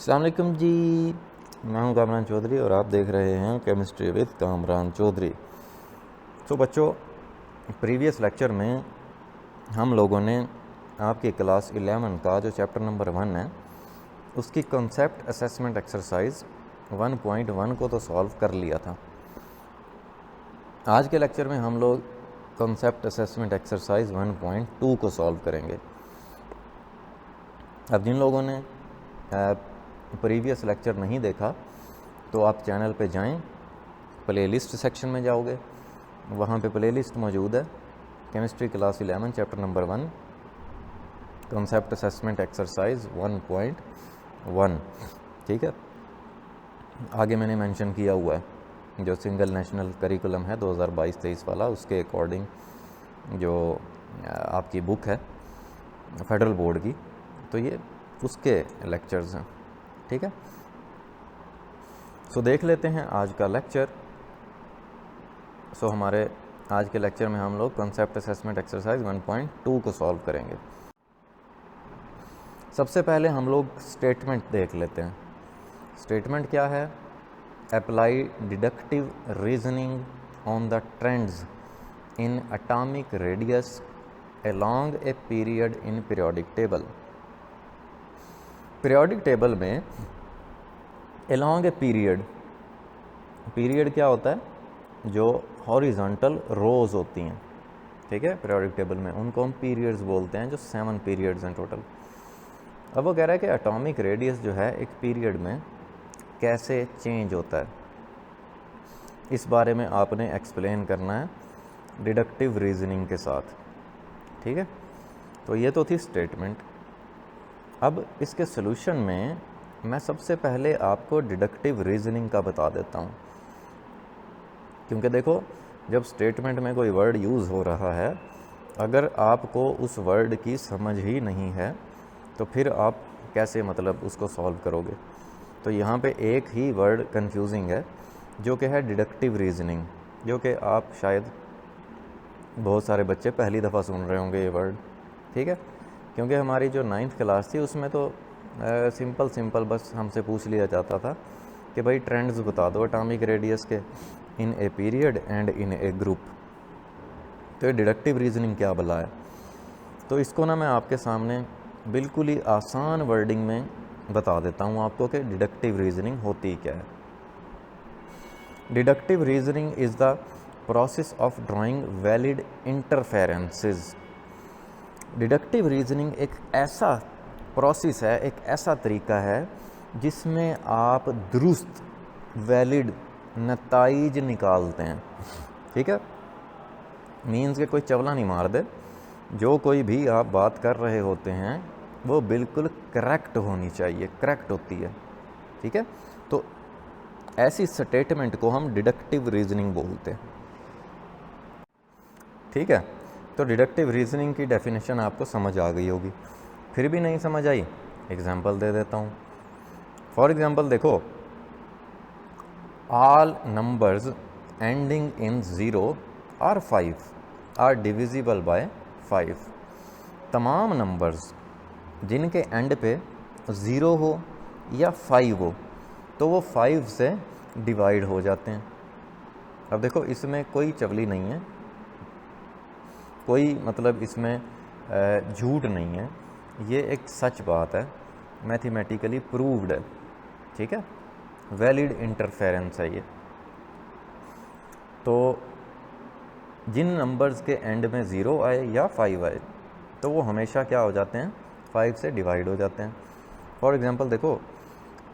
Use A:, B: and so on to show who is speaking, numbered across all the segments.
A: अस्सलाम वालेकुम जी। मैं हूं कामरान चौधरी और आप देख रहे हैं केमिस्ट्री विद कामरान चौधरी। तो बच्चों, प्रीवियस लेक्चर में हम लोगों ने आपकी क्लास 11 का जो चैप्टर नंबर 1 है उसकी कॉन्सेप्ट असेसमेंट एक्सरसाइज 1.1 को तो सॉल्व कर लिया था। आज के लेक्चर में हम लोग कॉन्सेप्ट असेसमेंट एक्सरसाइज 1.2 को सॉल्व करेंगे। अब जिन लोगों ने प्रीवियस लेक्चर नहीं देखा तो आप चैनल पे जाएं, प्लेलिस्ट सेक्शन में जाओगे, वहाँ पे प्लेलिस्ट मौजूद है, chemistry class 11 chapter number 1 concept assessment exercise 1.1। ठीक है, आगे मैंने मेंशन किया हुआ है जो सिंगल नेशनल करिकुलम है 2022-23 वाला, उसके अकॉर्डिंग जो आपकी बुक है फेडरल बोर्ड की, तो ये उसके लेक्चर्स हैं। ठीक है, सो देख लेते हैं आज का लेक्चर। हमारे आज के लेक्चर में हम लोग कॉन्सेप्ट असेसमेंट एक्सरसाइज 1.2 को सॉल्व करेंगे। सबसे पहले हम लोग स्टेटमेंट देख लेते हैं। स्टेटमेंट क्या है? Apply deductive reasoning on the trends in atomic radius along a period in periodic table. Periodic table में अलोंग ए पीरियड, पीरियड क्या होता है? जो हॉरिजॉन्टल रोज होती हैं, ठीक है, पीरियोडिक टेबल में उनको हम पीरियड्स बोलते हैं, जो 7 पीरियड्स हैं टोटल। अब वो कह रहा है कि एटॉमिक रेडियस जो है एक पीरियड में कैसे चेंज होता है, इस बारे में आपने एक्सप्लेन करना है डिडक्टिव रीजनिंग के साथ। ठीक है, तो ये तो थी स्टेटमेंट। अब इसके सॉल्यूशन में मैं सबसे पहले आपको डिडक्टिव रीजनिंग का बता देता हूँ, क्योंकि देखो जब स्टेटमेंट में कोई वर्ड यूज़ हो रहा है, अगर आपको उस वर्ड की समझ ही नहीं है तो फिर आप कैसे मतलब उसको सॉल्व करोगे। तो यहाँ पे एक ही वर्ड कंफ्यूजिंग है जो कि है डिडक्टिव रीजनिंग, जो कि आप शायद बहुत सारे बच्चे पहली दफ़ा सुन रहे होंगे ये वर्ड। ठीक है, क्योंकि हमारी जो 9th क्लास थी उसमें तो सिंपल बस हमसे पूछ लिया जाता था कि भाई ट्रेंड्स बता दो एटॉमिक रेडियस के in a period and in a group. तो ये डिडक्टिव रीजनिंग क्या भला है? तो इसको ना मैं आपके सामने बिल्कुल ही आसान वर्डिंग में बता देता हूँ आपको कि डिडक्टिव रीजनिंग होती क्या है। Deductive reasoning is the process of drawing valid interferences. Deductive reasoning एक ऐसा प्रोसेस है, एक ऐसा तरीका है जिसमें आप दुरुस्त वैलिड नताइज निकालते हैं। ठीक है, मीन्स के कोई चवला नहीं मार दे, जो कोई भी आप बात कर रहे होते हैं वो बिल्कुल करेक्ट होनी चाहिए, करेक्ट होती है। ठीक है, तो ऐसी स्टेटमेंट को हम डिडक्टिव रीजनिंग बोलते हैं। ठीक है, तो डिडक्टिव रीजनिंग की डेफिनेशन आपको समझ आ गई होगी। फिर भी नहीं समझ आई, एग्जाम्पल दे देता हूँ। फॉर एग्जाम्पल देखो, ऑल नंबर्स एंडिंग इन 0 और 5 आर डिविजिबल बाय 5। तमाम नंबर्स जिनके एंड पे 0 हो या 5 हो तो वो 5 से डिवाइड हो जाते हैं। अब देखो इसमें कोई चवली नहीं है, कोई मतलब इसमें झूठ नहीं है, ये एक सच बात है, मैथमेटिकली प्रूव्ड है। ठीक है, वैलिड इंटरफेरेंस है ये। तो जिन नंबर्स के एंड में 0 आए या 5 आए तो वो हमेशा क्या हो जाते हैं? 5 से डिवाइड हो जाते हैं। फॉर एग्जांपल देखो,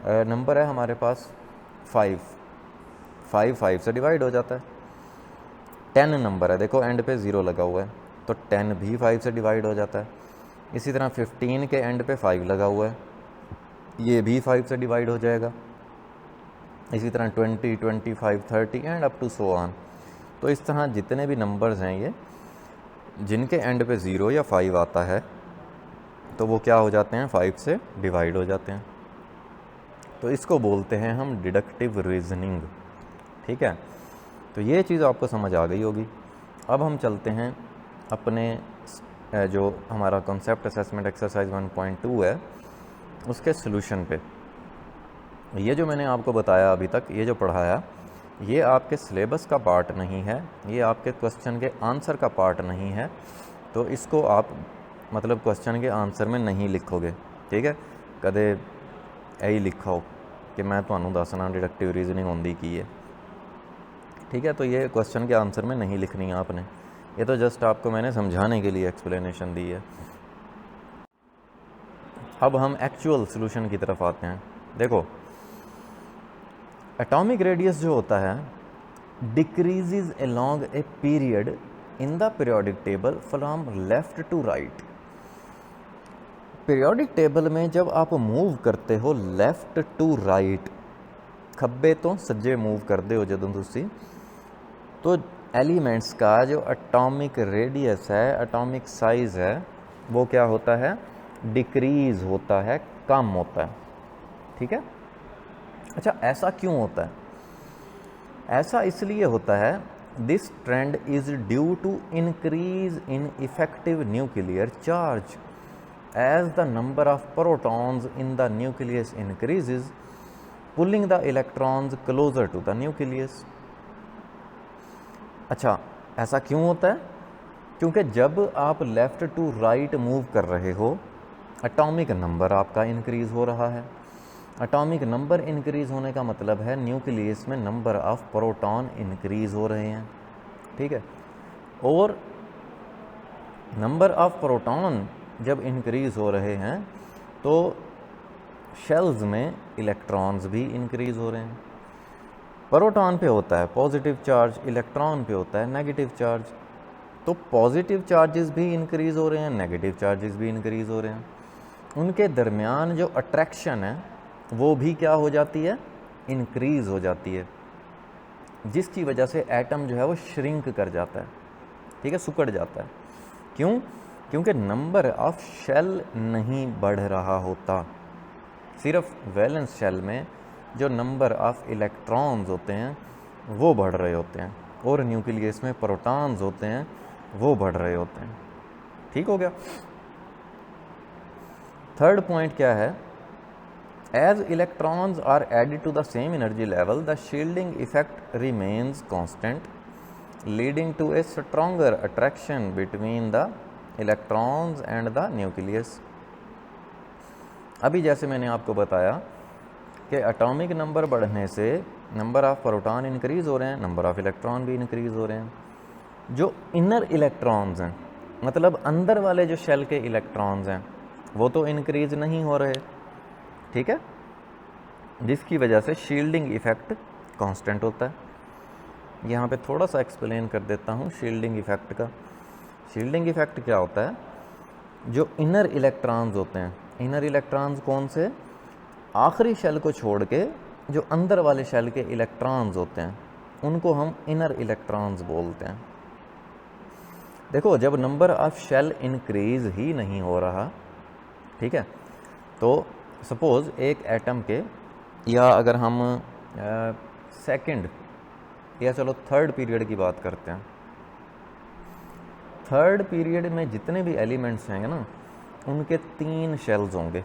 A: नंबर है हमारे पास 5, 5 से डिवाइड हो जाता है। 10 नंबर है, देखो एंड पे 0 लगा हुआ है तो 10 भी 5 से डिवाइड हो जाता है। इसी तरह 15 के एंड पे 5 लगा हुआ है, ये भी 5 से डिवाइड हो जाएगा। इसी तरह 20, 25, 30 and up to so on. तो इस तरह जितने भी नंबर्स हैं ये जिनके एंड पे 0 या 5 आता है तो वो क्या हो जाते हैं? 5 से डिवाइड हो जाते हैं। तो इसको बोलते हैं हम डिडक्टिव रीजनिंग। ठीक है, तो ये चीज़ आपको समझ आ गई होगी। अब हम चलते हैं अपने जो हमारा कॉन्सेप्ट असेसमेंट एक्सरसाइज 1.2 है उसके सॉल्यूशन पे। ये जो मैंने आपको बताया अभी तक, ये जो पढ़ाया, ये आपके सिलेबस का पार्ट नहीं है, ये आपके क्वेश्चन के आंसर का पार्ट नहीं है, तो इसको आप मतलब क्वेश्चन के आंसर में नहीं लिखोगे, ठीक है। कदे यही लिखो कि मैं ਤੁਹਾਨੂੰ ਦੱਸਣਾ डिडक्टिव रीजनिंग होंगी की है, ठीक है। तो ये क्वेश्चन के आंसर में नहीं लिखनी है आपने, ये तो जस्ट आपको मैंने समझाने के लिए एक्सप्लेनेशन दी है। अब हम एक्चुअल सॉल्यूशन की तरफ आते हैं। देखो, एटॉमिक रेडियस जो होता है decreases along a period in the periodic table from left to right. Periodic table में जब आप मूव करते हो लेफ्ट टू राइट, खब्बे तो सज्जे मूव करते हो जदों तुसी, तो एलिमेंट्स का जो एटॉमिक रेडियस है, एटॉमिक साइज है, वो क्या होता है, डिक्रीज होता है, कम होता है, ठीक है। अच्छा, ऐसा क्यों होता है? ऐसा इसलिए होता है, this trend is due to increase in effective nuclear charge as the number of protons in the nucleus increases pulling the electrons closer to the nucleus. अच्छा, ऐसा क्यों होता है? क्योंकि जब आप लेफ़्ट टू राइट मूव कर रहे हो, एटॉमिक नंबर आपका इंक्रीज़ हो रहा है। एटॉमिक नंबर इंक्रीज़ होने का मतलब है न्यूक्लियस में नंबर ऑफ प्रोटॉन इंक्रीज़ हो रहे हैं, ठीक है। और नंबर ऑफ प्रोटॉन जब इंक्रीज़ हो रहे हैं तो शेल्स में इलेक्ट्रॉन्स भी इंक्रीज़ हो रहे हैं। प्रोटॉन पे होता है पॉजिटिव चार्ज, इलेक्ट्रॉन पे होता है नेगेटिव चार्ज, तो पॉजिटिव चार्जेस भी इंक्रीज़ हो रहे हैं, नेगेटिव चार्जेस भी इंक्रीज़ हो रहे हैं। उनके दरमियान जो अट्रैक्शन है वो भी क्या हो जाती है, इंक्रीज़ हो जाती है, जिसकी वजह से एटम जो है वो श्रिंक कर जाता है, ठीक है, सिकुड़ जाता है। क्यों? क्योंकि नंबर ऑफ शेल नहीं बढ़ रहा होता, सिर्फ वैलेंस शेल में जो नंबर ऑफ इलेक्ट्रॉन्स होते हैं वो बढ़ रहे होते हैं, और न्यूक्लियस में प्रोटॉन्स होते हैं वो बढ़ रहे होते हैं, ठीक हो गया। थर्ड पॉइंट क्या है, as electrons are added to the same energy level the shielding effect remains constant leading to a stronger attraction between the electrons and the nucleus. अभी जैसे मैंने आपको बताया कि एटॉमिक नंबर बढ़ने से नंबर ऑफ प्रोटॉन इंक्रीज़ हो रहे हैं, नंबर ऑफ इलेक्ट्रॉन भी इंक्रीज़ हो रहे हैं। जो इनर इलेक्ट्रॉन्स हैं, मतलब अंदर वाले जो शेल के इलेक्ट्रॉन्स हैं, वो तो इंक्रीज़ नहीं हो रहे, ठीक है, जिसकी वजह से शील्डिंग इफ़ेक्ट कांस्टेंट होता है। यहाँ पे थोड़ा सा एक्सप्लेन कर देता हूँ शील्डिंग इफ़ेक्ट का। शील्डिंग इफ़ेक्ट क्या होता है, जो इनर इलेक्ट्रॉन्स होते हैं, इनर इलेक्ट्रॉन्स कौन से, आखिरी शेल को छोड़ के जो अंदर वाले शेल के इलेक्ट्रॉन्स होते हैं उनको हम इनर इलेक्ट्रॉन्स बोलते हैं। देखो, जब नंबर ऑफ शेल इंक्रीज़ ही नहीं हो रहा, ठीक है, तो सपोज़ एक एटम के, या अगर हम सेकंड या चलो थर्ड पीरियड की बात करते हैं, थर्ड पीरियड में जितने भी एलिमेंट्स हैं ना, उनके 3 शेल्स होंगे,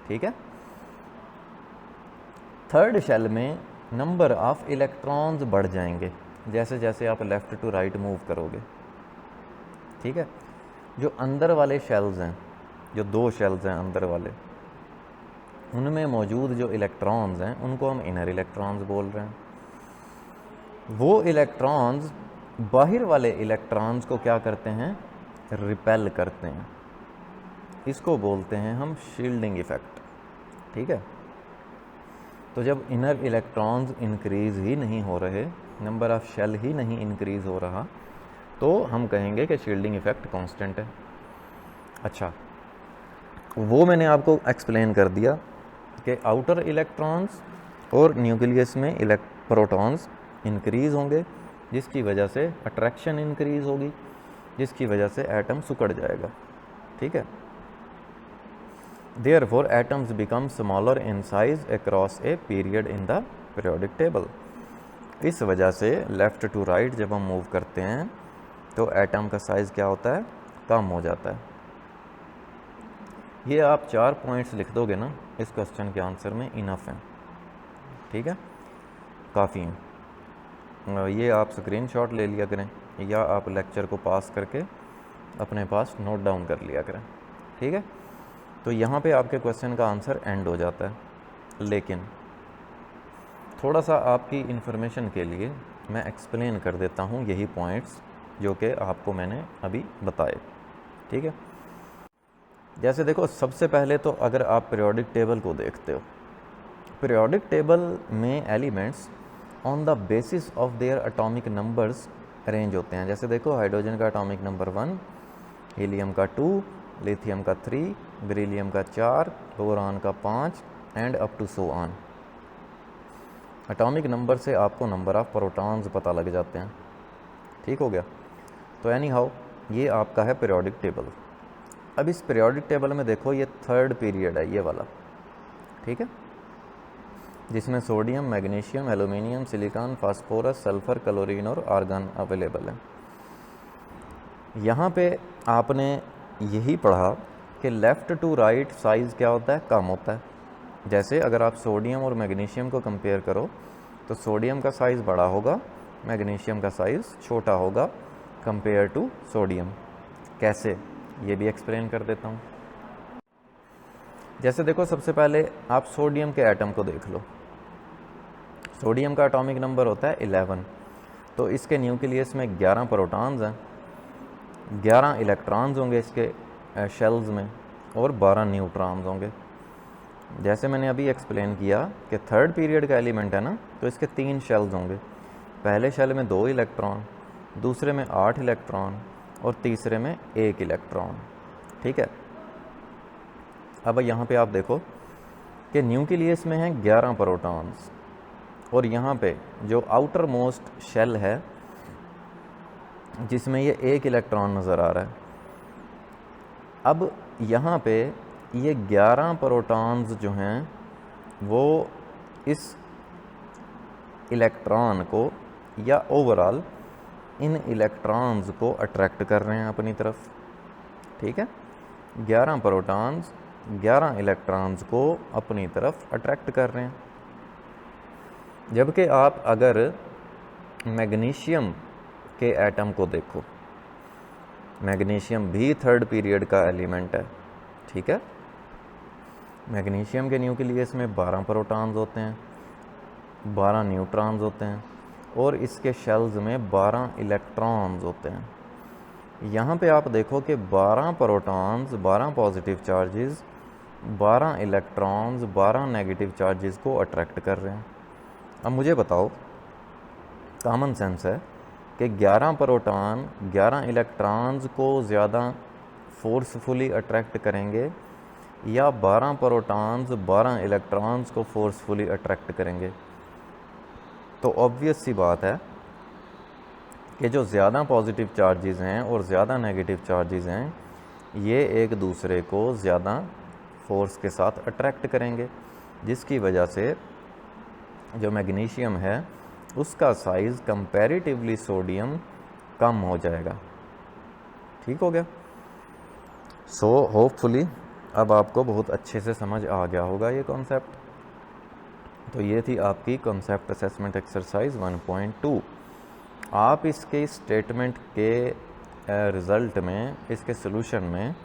A: ठीक है। थर्ड शेल में नंबर ऑफ इलेक्ट्रॉन्स बढ़ जाएंगे जैसे जैसे आप लेफ़्ट टू राइट मूव करोगे, ठीक है। जो अंदर वाले शेल्स हैं, जो 2 शेल्स हैं अंदर वाले, उनमें मौजूद जो इलेक्ट्रॉन्स हैं उनको हम इनर इलेक्ट्रॉन्स बोल रहे हैं। वो इलेक्ट्रॉन्स बाहर वाले इलेक्ट्रॉन्स को क्या करते हैं, रिपेल करते हैं, इसको बोलते हैं हम शील्डिंग इफ़ेक्ट, ठीक है। तो जब इनर इलेक्ट्रॉन्स इंक्रीज़ ही नहीं हो रहे, नंबर ऑफ शेल ही नहीं इंक्रीज़ हो रहा, तो हम कहेंगे कि शील्डिंग इफ़ेक्ट कांस्टेंट है। अच्छा, वो मैंने आपको एक्सप्लेन कर दिया कि आउटर इलेक्ट्रॉन्स और न्यूक्लियस में प्रोटॉन्स इंक्रीज़ होंगे, जिसकी वजह से अट्रैक्शन इंक्रीज़ होगी, जिसकी वजह से एटम सिकुड़ जाएगा, ठीक है। Therefore, atoms become smaller in size across a period in the periodic table. इस वजह से लेफ़्ट टू राइट जब हम मूव करते हैं तो एटम का साइज़ क्या होता है, कम हो जाता है। ये आप 4 पॉइंट्स लिख दोगे ना इस क्वेश्चन के आंसर में, इनफ हैं, ठीक है, काफ़ी हैं। ये आप स्क्रीनशॉट ले लिया करें या आप लेक्चर को पास करके अपने पास नोट डाउन कर लिया करें, ठीक है। तो यहाँ पे आपके क्वेश्चन का आंसर एंड हो जाता है, लेकिन थोड़ा सा आपकी इन्फॉर्मेशन के लिए मैं एक्सप्लेन कर देता हूँ यही पॉइंट्स जो कि आपको मैंने अभी बताए, ठीक है। जैसे देखो, सबसे पहले तो अगर आप पीरियोडिक टेबल को देखते हो, पीरियोडिक टेबल में elements on the basis of their atomic numbers arrange होते हैं। जैसे देखो, हाइड्रोजन का एटॉमिक नंबर 1, हीलियम का 2, लिथियम का 3, बेरिलियम का 4, बोरान का 5 and up to so on. Atomic number से आपको नंबर ऑफ प्रोटॉन्स पता लग जाते हैं, ठीक हो गया। तो एनी हाउ ये आपका है पीरियोडिक टेबल। अब इस पीरियोडिक टेबल में देखो, ये थर्ड पीरियड है ये वाला, ठीक है, जिसमें sodium, magnesium, aluminium, silicon, phosphorus, sulphur, chlorine और आर्गन अवेलेबल है। यहाँ पे आपने यही पढ़ा कि लेफ़्ट टू राइट साइज़ क्या होता है, कम होता है। जैसे अगर आप सोडियम और मैग्नीशियम को कंपेयर करो तो सोडियम का साइज़ बड़ा होगा, मैग्नीशियम का साइज़ छोटा होगा कंपेयर टू सोडियम। कैसे, ये भी एक्सप्लेन कर देता हूँ। जैसे देखो, सबसे पहले आप सोडियम के एटम को देख लो। सोडियम का एटॉमिक नंबर होता है 11, तो इसके न्यूक्लियस में 11 प्रोटॉन्स हैं, 11 इलेक्ट्रॉन्स होंगे इसके शेल्स में और 12 न्यूट्रॉन्स होंगे। जैसे मैंने अभी एक्सप्लेन किया कि थर्ड पीरियड का एलिमेंट है ना, तो इसके 3 शेल्स होंगे। पहले शेल में 2 इलेक्ट्रॉन, दूसरे में 8 इलेक्ट्रॉन और तीसरे में 1 इलेक्ट्रॉन, ठीक है। अब यहाँ पे आप देखो कि न्यूक्लियस में है 11 प्रोटॉन्स और यहाँ पे जो आउटर मोस्ट शेल है जिसमें ये 1 इलेक्ट्रॉन नज़र आ रहा है। अब यहाँ पे ये 11 प्रोटॉन्स जो हैं वो इस इलेक्ट्रॉन को या ओवरऑल इन इलेक्ट्रॉन्स को अट्रैक्ट कर रहे हैं अपनी तरफ, ठीक है। 11 प्रोटॉन्स 11 इलेक्ट्रॉन्स को अपनी तरफ अट्रैक्ट कर रहे हैं। जबकि आप अगर मैग्नीशियम के एटम को देखो, मैग्नीशियम भी थर्ड पीरियड का एलिमेंट है, ठीक है। मैग्नीशियम के न्यूक्लियस में 12 प्रोटॉन्स होते हैं, 12 न्यूट्रॉन्स होते हैं और इसके शेल्स में 12 इलेक्ट्रॉन्स होते हैं। यहाँ पे आप देखो कि 12 protons 12 positive charges, 12 electrons 12 negative charges को अट्रैक्ट कर रहे हैं। अब मुझे बताओ, कॉमन सेंस है कि 11 प्रोटॉन 11 इलेक्ट्रॉन्स को ज़्यादा फोर्सफुली अट्रैक्ट करेंगे या 12 प्रोटॉन्स 12 इलेक्ट्रॉन्स को फोर्सफुली अट्रैक्ट करेंगे। तो ऑब्वियस सी बात है कि जो ज़्यादा पॉजिटिव चार्जेस हैं और ज़्यादा नेगेटिव चार्जेस हैं ये एक दूसरे को ज़्यादा फोर्स के साथ अट्रैक्ट करेंगे, जिसकी वजह से जो मैग्नीशियम है उसका साइज़ कंपैरेटिवली सोडियम कम हो जाएगा, ठीक हो गया। सो होपफुली अब आपको बहुत अच्छे से समझ आ गया होगा ये कॉन्सेप्ट। तो ये थी आपकी कॉन्सेप्ट असेसमेंट एक्सरसाइज 1.2। आप इसके स्टेटमेंट के रिज़ल्ट में, इसके सॉल्यूशन में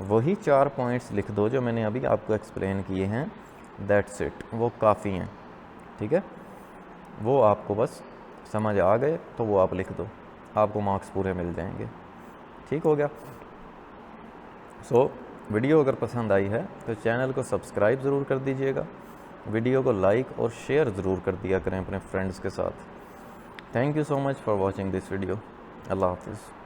A: वही 4 पॉइंट्स लिख दो जो मैंने अभी आपको एक्सप्लेन किए हैं, दैट्स इट, वो काफ़ी हैं, ठीक है। वो आपको बस समझ आ गए तो वो आप लिख दो, आपको मार्क्स पूरे मिल जाएंगे, ठीक हो गया। सो वीडियो अगर पसंद आई है तो चैनल को सब्सक्राइब ज़रूर कर दीजिएगा, वीडियो को लाइक और शेयर ज़रूर कर दिया करें अपने फ्रेंड्स के साथ। Thank you so much for watching this video. अल्लाह हाफिज़।